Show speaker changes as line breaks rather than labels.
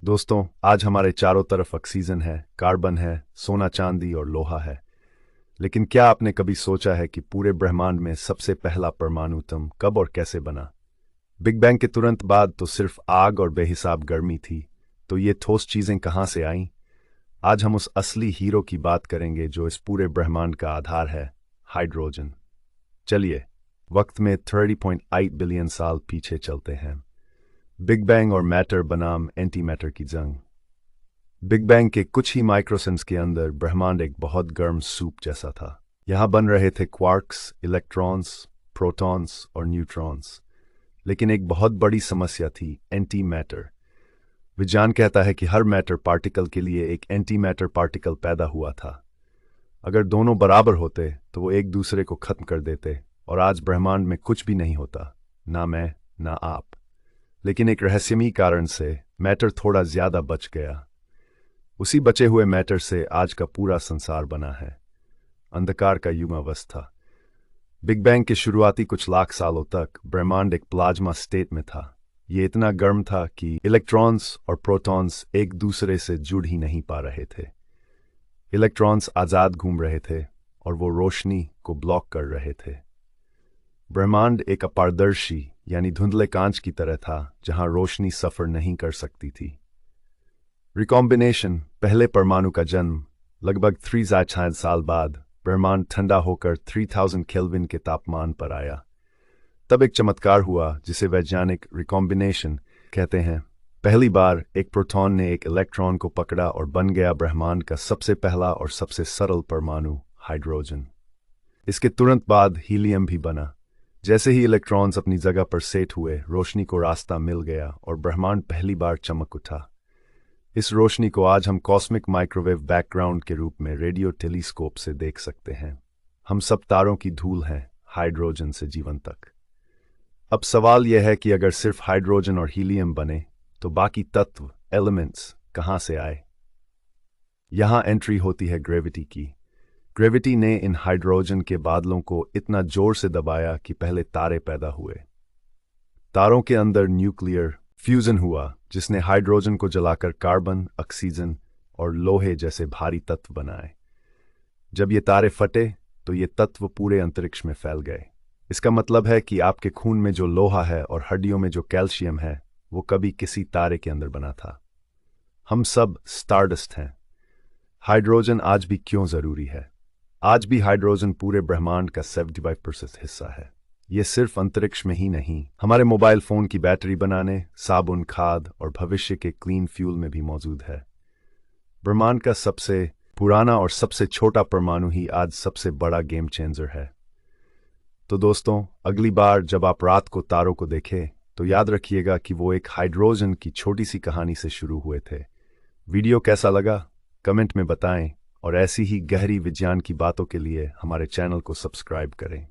दोस्तों, आज हमारे चारों तरफ ऑक्सीजन है, कार्बन है, सोना चांदी और लोहा है। लेकिन क्या आपने कभी सोचा है कि पूरे ब्रह्मांड में सबसे पहला परमाणु एटम कब और कैसे बना? बिग बैंग के तुरंत बाद तो सिर्फ आग और बेहिसाब गर्मी थी, तो ये ठोस चीजें कहाँ से आईं? आज हम उस असली हीरो की बात करेंगे जो इस पूरे ब्रह्मांड का आधार है, हाइड्रोजन। चलिए, वक्त में 30.8 बिलियन साल पीछे चलते हैं। बिग बैंग और मैटर बनाम एंटी मैटर की जंग। बिग बैंग के कुछ ही माइक्रोसेकंड्स के अंदर ब्रह्मांड एक बहुत गर्म सूप जैसा था। यहां बन रहे थे क्वार्क्स, इलेक्ट्रॉन्स, प्रोटॉन्स और न्यूट्रॉन्स। लेकिन एक बहुत बड़ी समस्या थी, एंटी मैटर। विज्ञान कहता है कि हर मैटर पार्टिकल के लिए एक एंटी मैटर पार्टिकल पैदा हुआ था। अगर दोनों बराबर होते तो वो एक दूसरे को खत्म कर देते और आज ब्रह्मांड में कुछ भी नहीं होता, ना मैं ना आप। लेकिन एक रहस्यमयी कारण से मैटर थोड़ा ज्यादा बच गया। उसी बचे हुए मैटर से आज का पूरा संसार बना है, अंधकार का युगावस्था। बिग बैंग के शुरुआती कुछ लाख सालों तक ब्रह्मांड एक प्लाज्मा स्टेट में था। ये इतना गर्म था कि इलेक्ट्रॉन्स और प्रोटॉन्स एक दूसरे से जुड़ ही नहीं पा रहे थे। इलेक्ट्रॉन्स आजाद घूम रहे थे और वो रोशनी को ब्लॉक कर रहे थे। ब्रह्मांड एक अपारदर्शी यानी धुंधले कांच की तरह था, जहां रोशनी सफर नहीं कर सकती थी। रिकॉम्बिनेशन, पहले परमाणु का जन्म। लगभग 3,000 साल बाद ब्रह्मांड ठंडा होकर 3000 केल्विन के तापमान पर आया। तब एक चमत्कार हुआ जिसे वैज्ञानिक रिकॉम्बिनेशन कहते हैं। पहली बार एक प्रोटॉन ने एक इलेक्ट्रॉन को पकड़ा और बन गया ब्रह्मांड का सबसे पहला और सबसे सरल परमाणु, हाइड्रोजन। इसके तुरंत बाद हीलियम भी बना। जैसे ही इलेक्ट्रॉन्स अपनी जगह पर सेट हुए, रोशनी को रास्ता मिल गया और ब्रह्मांड पहली बार चमक उठा। इस रोशनी को आज हम कॉस्मिक माइक्रोवेव बैकग्राउंड के रूप में रेडियो टेलीस्कोप से देख सकते हैं। हम सब तारों की धूल हैं, हाइड्रोजन से जीवन तक। अब सवाल यह है कि अगर सिर्फ हाइड्रोजन और हीलियम बने तो बाकी तत्व, एलिमेंट्स, कहाँ से आए? यहां एंट्री होती है ग्रेविटी की। ग्रेविटी ने इन हाइड्रोजन के बादलों को इतना जोर से दबाया कि पहले तारे पैदा हुए। तारों के अंदर न्यूक्लियर फ्यूजन हुआ, जिसने हाइड्रोजन को जलाकर कार्बन, ऑक्सीजन और लोहे जैसे भारी तत्व बनाए। जब ये तारे फटे तो ये तत्व पूरे अंतरिक्ष में फैल गए। इसका मतलब है कि आपके खून में जो लोहा है और हड्डियों में जो कैल्शियम है, वो कभी किसी तारे के अंदर बना था। हम सब स्टारडस्ट हैं। हाइड्रोजन आज भी क्यों जरूरी है? आज भी हाइड्रोजन पूरे ब्रह्मांड का 75% हिस्सा है। ये सिर्फ अंतरिक्ष में ही नहीं, हमारे मोबाइल फोन की बैटरी बनाने, साबुन, खाद और भविष्य के क्लीन फ्यूल में भी मौजूद है। ब्रह्मांड का सबसे पुराना और सबसे छोटा परमाणु ही आज सबसे बड़ा गेम चेंजर है। तो दोस्तों, अगली बार जब आप रात को तारों को देखें तो याद रखिएगा कि वो एक हाइड्रोजन की छोटी सी कहानी से शुरू हुए थे। वीडियो कैसा लगा कमेंट में बताएं और ऐसी ही गहरी विज्ञान की बातों के लिए हमारे चैनल को सब्सक्राइब करें।